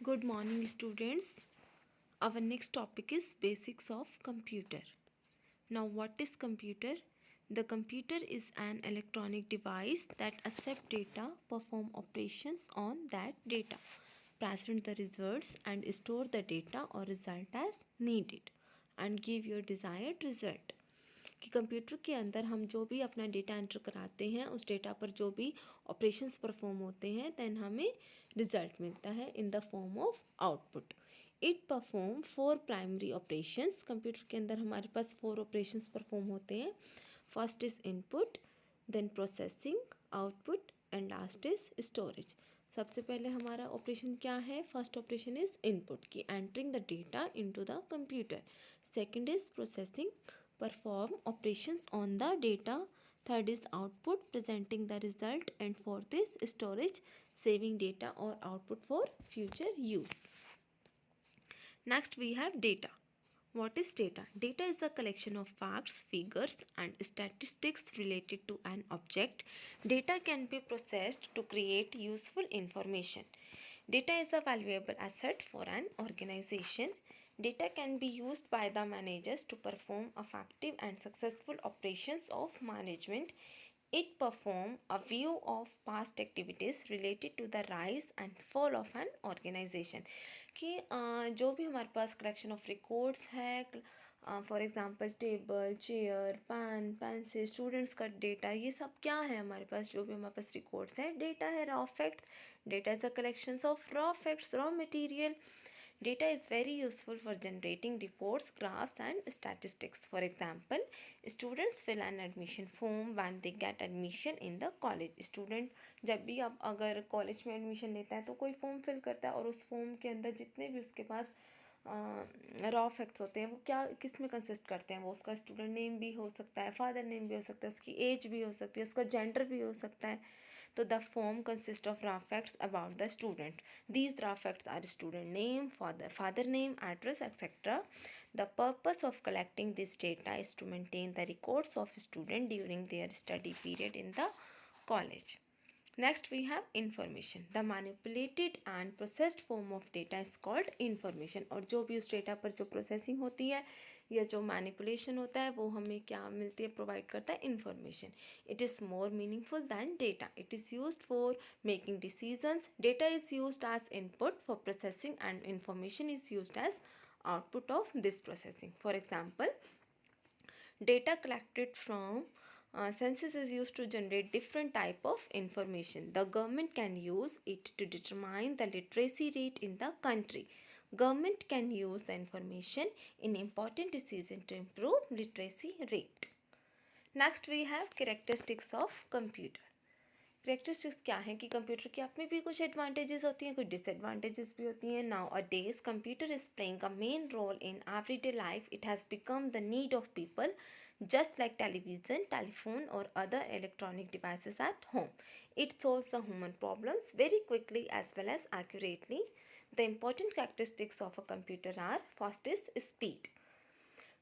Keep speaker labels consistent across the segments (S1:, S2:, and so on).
S1: Good morning, students. Our next topic is basics of computer. Now, what is computer? The computer is an electronic device that accepts data, perform operations on that data, present the results and store the data or result as needed and give your desired result. कि computer के अंदर हम जो भी अपना data enter कराते हैं उस डेटा पर जो भी ऑपरेशंस परफॉर्म होते हैं देन हमें रिजल्ट मिलता है in the form of output. It perform 4 primary operations. Computer के अंदर हमारे पास 4 ऑपरेशंस परफॉर्म होते हैं. First is input, then processing, output and last is storage. सबसे पहले हमारा ऑपरेशन क्या है? फर्स्ट ऑपरेशन इज़ इनपुट की entering the data into the computer. Second is processing, perform operations on the data. Third is output, presenting the result. And fourth is storage, saving data or output for future use. Next we have data. What is data? Data is a collection of facts, figures and statistics related to an object. Data can be processed to create useful information. Data is a valuable asset for an organization. Data can be used by the managers to perform effective and successful operations of management. It performs a view of past activities related to the rise and fall of an organization. कि जो भी हमारे पास collection of records है, for example table, chair, pen, pencil, students का data, ये सब क्या है हमारे पास? जो भी हमारे पास रिकॉर्ड्स हैं, डेटा है, raw facts. Data is the collection of raw facts, raw material. Data is very useful for generating reports, graphs and statistics. For example, students fill an admission form when they get admission in the college. Student जब भी आप अगर college में admission लेता है तो कोई form fill करता है और उस फॉर्म के अंदर जितने भी उसके पास रॉ फैक्ट्स होते हैं वो क्या किस में कंसिस्ट करते हैं? वो उसका स्टूडेंट नेम भी हो सकता है, फादर नेम भी हो सकता है, उसकी एज भी हो सकती है, उसका जेंडर भी हो सकता है. तो the form consist of raw facts about the student. These raw facts are student name, father name, address, etc. The purpose of collecting this data is to maintain the records of student during their study period in the college. Next we have information. The manipulated and processed form of data is called information. और जो भी उस data पर जो processing होती है या जो मैनिपुलेशन होता है वो हमें क्या मिलती है? प्रोवाइड करता है information. It is more meaningful than data. It is used for making decisions. Data is used as input for processing and information is used as output of this processing. For example, data collected from census is used to generate different type of information. The government can use it to determine the literacy rate in the country. Government can use the information in important decision to improve literacy rate. Next we have characteristics of computer. Characteristics क्या है कि computer की अपनी भी कुछ advantages होती हैं, कुछ डिसएडवांटेजेस भी होती हैं. Nowadays computer is playing a main role in everyday life. It has become the need of people just like television, telephone or other electronic devices at home. It solves the human problems very quickly as well as accurately. The important characteristics of a computer are: first is speed.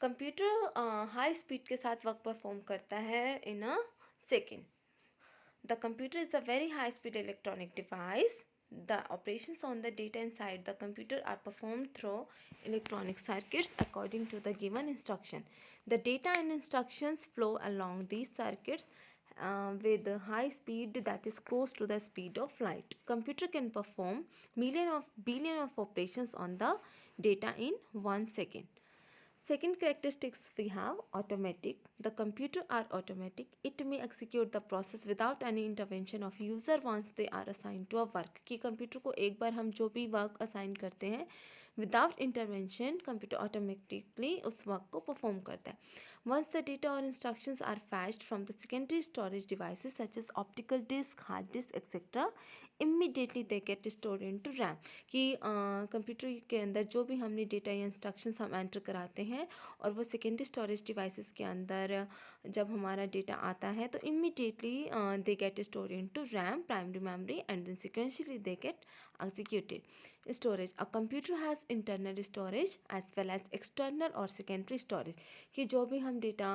S1: Computer high speed के साथ work perform करता है in a second. The computer is a very high-speed electronic device. The operations on the data inside the computer are performed through electronic circuits according to the given instruction. The data and instructions flow along these circuits with a high speed that is close to the speed of light. Computer can perform billion of operations on the data in 1 second. Second characteristics we have automatic. The computer are automatic. It may execute the process without any intervention of user once they are assigned to a work. कि computer को एक बार हम जो भी work assign करते हैं without intervention computer automatically उस work को परफॉर्म करता है. वंस द डेटा और instructions are fetched from the secondary storage devices such as optical disk, hard disk etcetera, immediately they get stored into RAM. कि computer के अंदर जो भी हमने डेटा या इंस्ट्रक्शंस हम एंटर कराते हैं और वो सेकेंडरी स्टोरेज डिवाइसेस के अंदर जब हमारा डेटा आता है तो immediately they get stored into RAM, primary memory, and then sequentially they get executed. Storage. A computer has internal storage as well as external और secondary storage. कि जो भी हम डेटा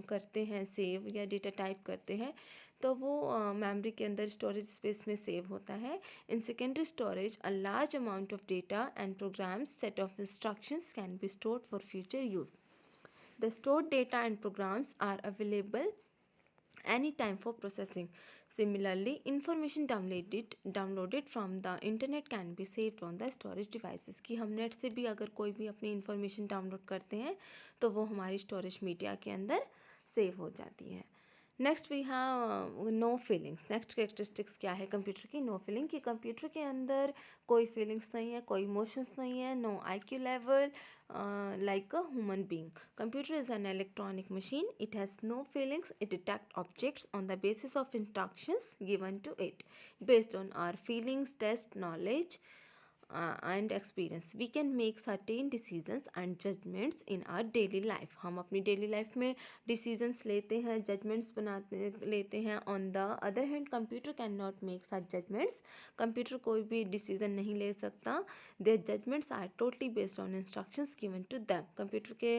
S1: करते हैं सेव या डेटा टाइप करते हैं तो वो मेमोरी के अंदर स्टोरेज स्पेस में सेव होता है. In secondary storage a large amount of data and programs set of instructions can be stored for future use. The stored data and programs are available anytime for processing. Similarly, information downloaded from the internet can be saved on the storage devices. कि हम net से भी अगर कोई भी अपनी information download करते हैं तो वो हमारी स्टोरेज मीडिया के अंदर सेव हो जाती है. Next we have no feelings. Next characteristics क्या है कंप्यूटर की? Know feeling. कि कंप्यूटर के अंदर कोई फीलिंग्स नहीं है, कोई इमोशंस नहीं है. No IQ level like a human being. Computer is an electronic machine. It has no feelings. It detects objects on the basis of instructions given to it based on our feelings, test, knowledge, and experience. We can make certain decisions and judgments in our daily life. हम अपनी daily life में decisions लेते हैं, judgments बनाते लेते हैं. On the other hand, computer cannot make such judgments. computer कोई भी decision नहीं ले सकता. Their judgments are totally based on instructions given to them. computer के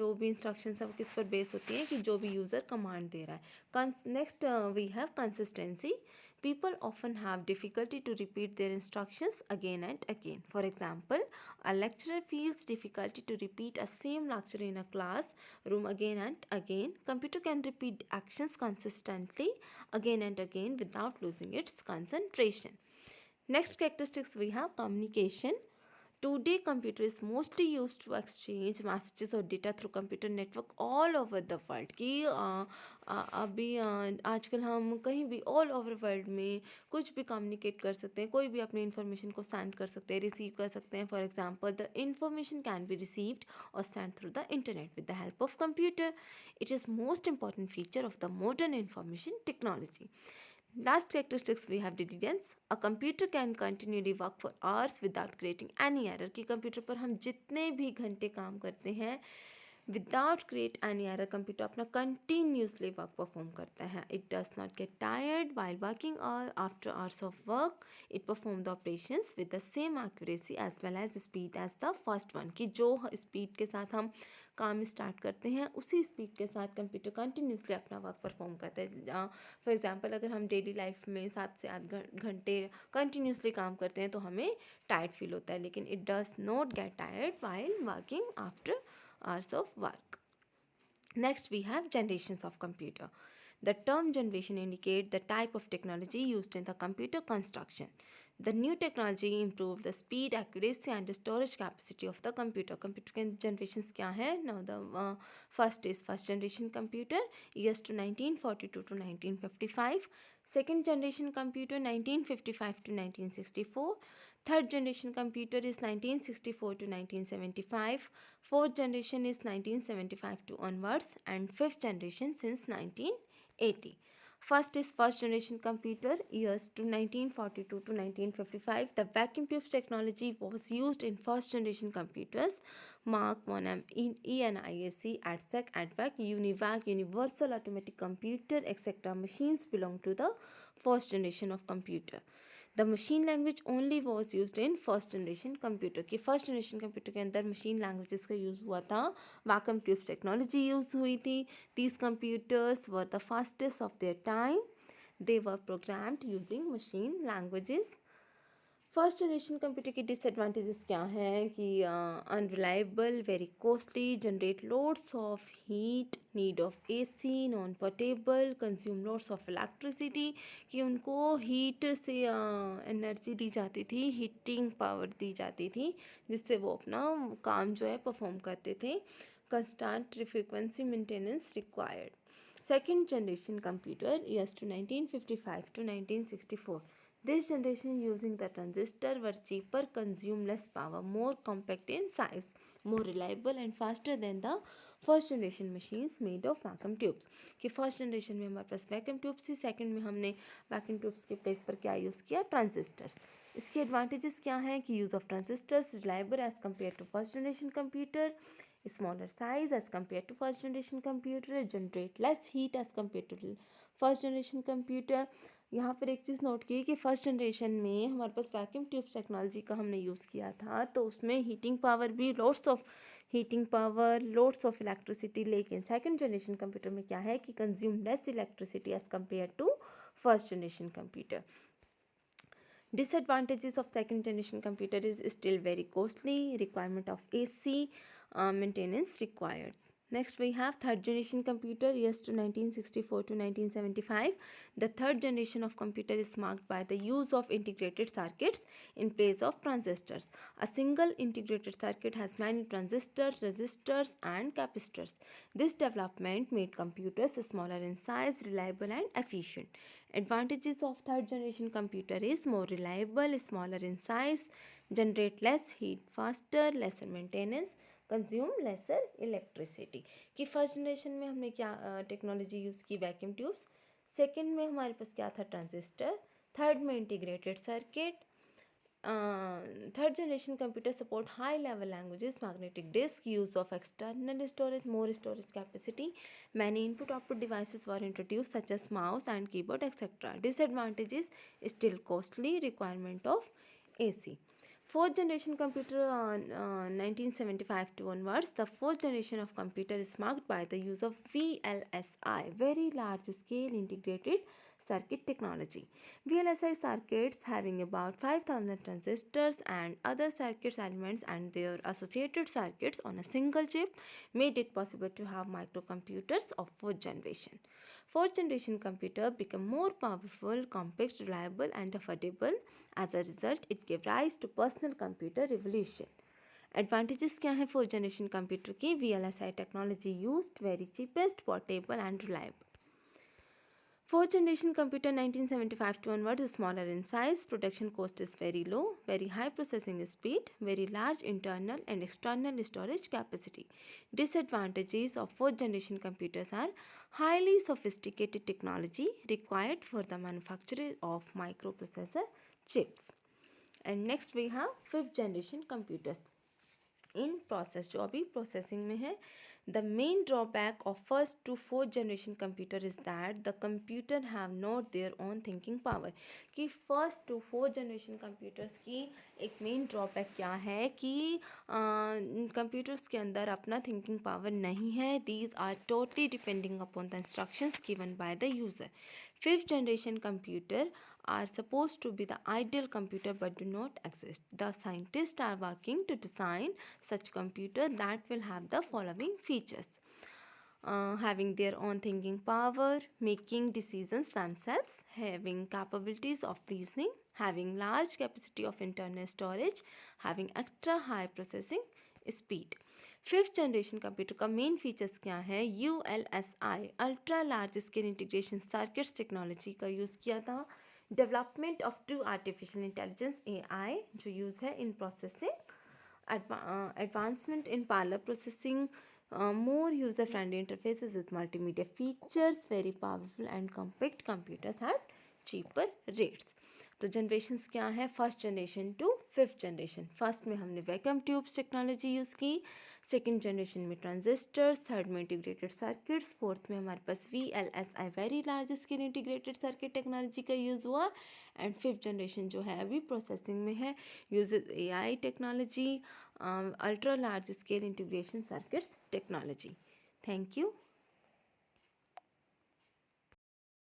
S1: जो भी instructions है वो किस पर base होती हैं कि जो भी user command दे रहा है. Next we have consistency. People often have difficulty to repeat their instructions again and again. For example, a lecturer feels difficulty to repeat a same lecture in a classroom again and again. Computer can repeat actions consistently again and again without losing its concentration. Next characteristics we have communication. Today, computer is mostly used to exchange messages or data through computer network all over the world. कि अभी आजकल हम कहीं भी all over world में कुछ भी communicate कर सकते हैं, कोई भी अपनी information को send कर सकते हैं, receive कर सकते हैं. For example, the information can be received or sent through the internet with the help of computer. It is most important feature of the modern information technology. Last characteristics we have diligence. A computer can continually work for hours without creating any error. कि computer पर हम जितने भी घंटे काम करते हैं without create any error, computer अपना continuously work perform करता है. It does not get tired while working or after hours of work. It perform the operations with the same accuracy as well as speed as the first one. कि जो speed के साथ हम काम start करते हैं उसी स्पीड के साथ कंप्यूटर कंटिन्यूसली अपना वर्क परफॉर्म करता है. फॉर एग्जांपल अगर हम डेली लाइफ में 7 से 8 घंटे कंटिन्यूसली काम करते हैं तो हमें टायर्ड फील होता है, लेकिन it does not get tired while working after hours of work. Next we have generations of computer. The term generation indicates the type of technology used in the computer construction. The new technology improve the speed, accuracy and storage capacity of the computer. Computer के generations क्या है? Now the first is first generation computer years to 1942 to 1955. Second generation computer 1955 to 1964. Third generation computer is 1964 to 1975. Fourth generation is 1975 to onwards, and fifth generation since 1980. First is first generation computer years to 1942 to 1955. The vacuum tube technology was used in first generation computers. Mark 1M, ENIAC, ATSEC, ADVAC, UNIVAC, Universal Automatic Computer, etc. machines belong to the first generation of computer. The machine language only was use in first generation computer. की first generation computer के अंदर machine languages का use हुआ था. Vacuum tube technology use हुई थी. These computers were the fastest of their time. They were programmed using machine languages. First generation computer की disadvantages क्या हैं? कि unreliable, very costly, generate loads of heat, need of AC, non portable, consume loads of electricity. कि उनको heat से energy दी जाती थी, heating power दी जाती थी जिससे वो अपना काम जो है परफॉर्म करते थे. Constant frequency maintenance required. Second generation computer years to 1955 to 1964. This generation using the transistor were cheaper, consume less power, more compact in size, more reliable and faster than the first generation machines made of vacuum tubes. कि first generation में हमारे पास vacuum tubes थी, second में हमने vacuum tubes के place पर क्या use किया? ट्रांजिस्टर्स. इसके एडवांटेजेस क्या हैं? कि use of transistors reliable as compare to first generation computer, smaller size as compared to first generation computer, generate less heat as compared to first generation computer. यहाँ पर एक चीज़ नोट की कि फर्स्ट जनरेशन में हमारे पास वैक्यूम ट्यूब्स टेक्नोलॉजी का हमने use किया था, तो उसमें हीटिंग पावर भी loads of heating power, loads of electricity, लेकिन सेकंड जनरेशन कंप्यूटर में क्या है कि consume less electricity as compare to first generation computer. Disadvantages of second generation computer is still very costly, requirement of AC maintenance required. Next we have third generation computer, years to 1964 to 1975. The third generation of computer is marked by the use of integrated circuits in place of transistors. A single integrated circuit has many transistors, resistors and capacitors. This development made computers smaller in size, reliable and efficient. Advantages of third generation computer is more reliable, smaller in size, generate less heat faster, lesser maintenance, consume lesser electricity. कि first generation में हमने क्या technology use की, vacuum tubes. Second में हमारे पास क्या था, ट्रांजिस्टर. थर्ड में integrated circuit. Third generation computer support high level languages, magnetic disk, use of external storage, more storage capacity. Many input output devices were introduced such as mouse and keyboard etc. Disadvantages, still costly, requirement of AC. Fourth generation computer on 1975 to onwards. The fourth generation of computer is marked by the use of VLSI, very large scale integrated circuit technology. VLSI circuits having about 5000 transistors and other circuits elements and their associated circuits on a single chip made it possible to have microcomputers of fourth generation. Fourth generation computer became more powerful, compact, reliable and affordable. As a result, it gave rise to personal computer revolution. Advantages क्या है fourth generation computer की? VLSI technology used, very cheapest, portable and reliable. Fourth generation computer 1975 to onwards is smaller in size, production cost is very low, very high processing speed, very large internal and external storage capacity. Disadvantages of fourth generation computers are highly sophisticated technology required for the manufacture of microprocessor chips. And next we have fifth generation computers. इन process जो अभी processing में है, the main drawback of first to fourth generation computer is that the computer have not their own thinking power. कि first to fourth generation computers की एक main drawback क्या है कि कंप्यूटर्स के अंदर अपना थिंकिंग पावर नहीं है. These are totally depending upon the instructions given by the user. Fifth generation computer are supposed to be the ideal computer but do not exist. The scientists are working to design such computer that will have the following features. Having their own thinking power, making decisions themselves, having capabilities of reasoning, having large capacity of internal storage, having extra high processing speed. Fifth generation computer का main features क्या है? ULSI, ultra large scale integration circuits technology का use किया था. Development of true artificial intelligence AI जो use है in processing. Advancement in parallel processing, more user-friendly interfaces with multimedia features, very powerful and compact computers at cheaper rates. तो generations क्या है? First generation to fifth generation. First में हमने vacuum tubes technology use की, second generation में transistors, third में integrated circuits, fourth में हमारे पास VLSI very large scale integrated circuit technology का यूज़ हुआ. एंड फिफ्थ जनरेशन जो है अभी प्रोसेसिंग में है, use AI technology, ultra large scale integration circuits technology. Thank you.